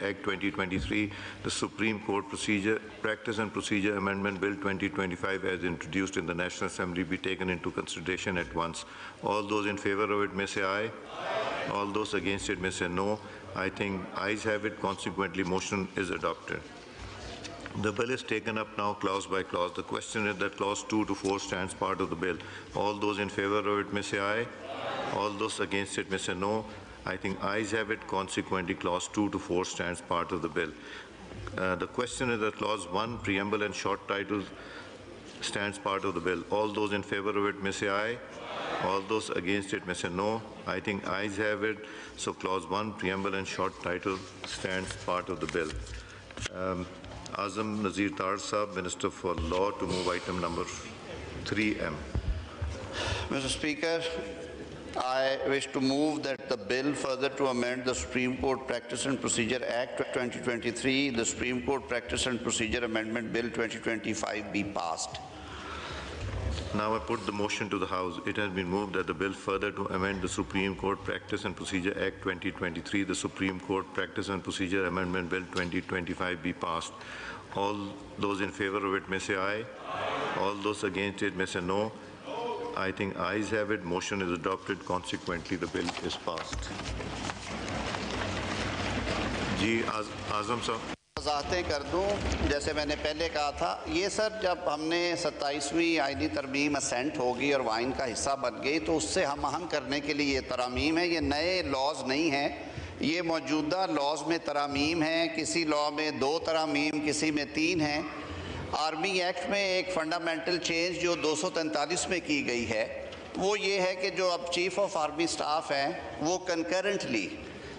Act 2023, the Supreme Court Practice and Procedure Amendment Bill 2025 as introduced in the National Assembly be taken into consideration at once. All those in favor of it may say aye. Aye. All those against it may say no. I think ayes have it. Consequently, motion is adopted. The bill is taken up now clause by clause. The question is that clause 2 to 4 stands part of the bill. All those in favor of it may say aye. Aye. All those against it may say no. I think ayes have it. Consequently, clause 2 to 4 stands part of the bill. The question is that clause 1, preamble and short titles, stands part of the bill. All those in favor of it may say aye. Aye. All those against it may say no. I think ayes have it. So clause 1, preamble and short title, stands part of the bill. Azam Nazir Tar Sahab, Minister for Law, to move item number 3M. Mr. Speaker, I wish to move that the bill further to amend the Supreme Court Practice and Procedure Act 2023, the Supreme Court Practice and Procedure Amendment Bill 2025 be passed. Now I put the motion to the House. It has been moved that the bill further to amend the Supreme Court Practice and Procedure Act 2023, the Supreme Court Practice and Procedure Amendment Bill 2025 be passed. All those in favor of it may say aye. Aye. All those against it may say no. I think ayes have it. Motion is adopted. Consequently, the bill is passed. जी आजम साहब वजाहतें कर दूं, जैसे मैंने पहले कहा था, ये sir जब हमने 27वीं आईनी तरमीम असेंट होगी और वाइन का हिस्सा बन गई तो उससे हम आहंग करने के लिए ये तरामीम है। ये नए लॉज नहीं हैं, ये मौजूदा लॉज में तरामीम हैं। किसी लॉ में 2 तरामीम, किसी में 3 हैं। आर्मी एक्ट में एक फंडामेंटल चेंज जो 243 में की गई है वो ये है कि जो अब चीफ ऑफ आर्मी स्टाफ हैं वो concurrently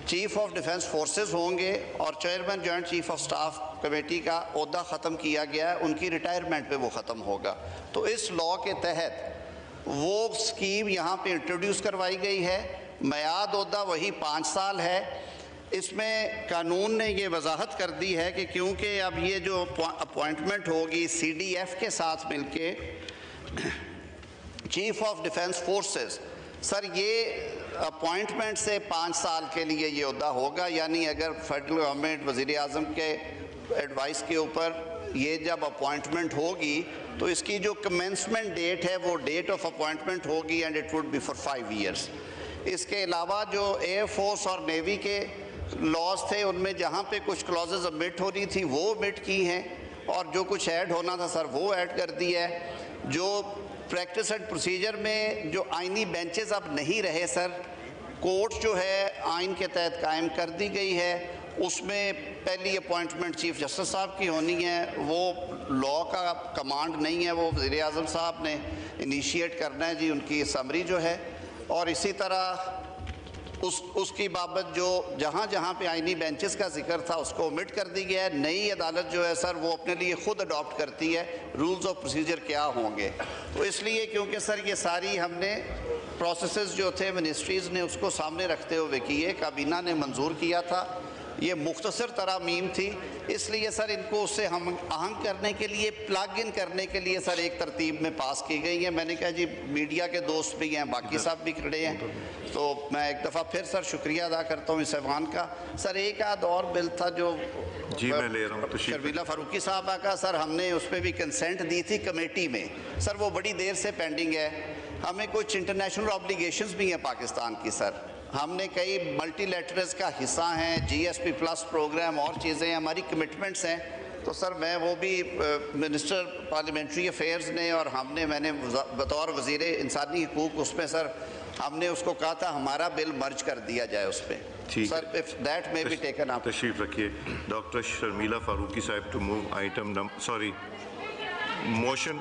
chief of defence forces होंगे और chairman joint chief of staff committee का ओहदा ख़त्म किया गया है, उनकी रिटायरमेंट पे वो ख़त्म होगा। तो इस लॉ के तहत वो स्कीम यहाँ पे इंट्रोड्यूस करवाई गई है। मियाद ओहदा वही 5 साल है। इसमें कानून ने ये वजाहत कर दी है कि क्योंकि अब ये जो अपॉइंटमेंट होगी CDF के साथ मिलके chief of defence forces, sir ये अपॉइंटमेंट से 5 साल के लिए ये ओहदा होगा। यानी अगर फेडरल गवर्नमेंट वज़ीर आज़म के एडवाइस के ऊपर ये जब अपॉइंटमेंट होगी तो इसकी जो कमेंसमेंट डेट है वो डेट ऑफ अपॉइंटमेंट होगी and it would be for 5 years. इसके अलावा जो एयर फोर्स और नेवी के लॉज थे उनमें जहाँ पे कुछ क्लॉजेज ओमिट हो रही थी वो ओमिट की हैं और जो कुछ ऐड होना था सर वो ऐड कर दिया है। जो प्रैक्टिस एंड प्रोसीजर में जो आइनी बेंचेस अब नहीं रहे सर, कोर्ट जो है आइन के तहत कायम कर दी गई है। उसमें पहली अपॉइंटमेंट चीफ जस्टिस साहब की होनी है। वो लॉ का कमांड नहीं है, वो वज़ीर आज़म साहब ने इनिशिएट करना है जी उनकी समरी जो है। और इसी तरह उसकी बाबत जो जहाँ जहाँ पे आइनी बेंचेस का जिक्र था उसको ओमिट कर दी गया है। नई अदालत जो है सर वो अपने लिए ख़ुद अडॉप्ट करती है रूल्स ऑफ प्रोसीजर क्या होंगे। तो इसलिए क्योंकि सर ये सारी हमने प्रोसेसेस जो थे मिनिस्ट्रीज़ ने उसको सामने रखते हुए किए, काबीना ने मंजूर किया था, ये मुख्तसर तरामीम थी, इसलिए सर इनको उससे हम आहंग करने के लिए, प्लग इन करने के लिए सर एक तरतीब में पास की गई है। मैंने कहा जी मीडिया के दोस्त भी हैं, बाकी साहब भी खड़े हैं, तो मैं एक दफ़ा फिर सर शुक्रिया अदा करता हूँ इस ऐवान का। सर एक आध और बिल था जो जी मैं ले रहा हूँ, शर्मिला फारूकी साहबा का, सर हमने उस पर भी कंसेंट दी थी कमेटी में, सर वो बड़ी देर से पेंडिंग है। हमें कुछ इंटरनेशनल ऑब्लिगेशंस भी हैं पाकिस्तान की सर, हमने कई मल्टीलैटरल्स का हिस्सा हैं, GSP प्लस प्रोग्राम और चीज़ें हमारी कमिटमेंट्स हैं। तो सर मैं वो भी मिनिस्टर पार्लियामेंट्री अफेयर्स ने और मैंने बतौर वज़ीर इंसानी हकूक़ उसमें सर हमने उसको कहा था हमारा बिल मर्ज कर दिया जाए उस पर। Sir if that may be taken up. तशरीफ रखिए। डॉक्टर शर्मिला फारूकी साहब टू मूव आइटम मोशन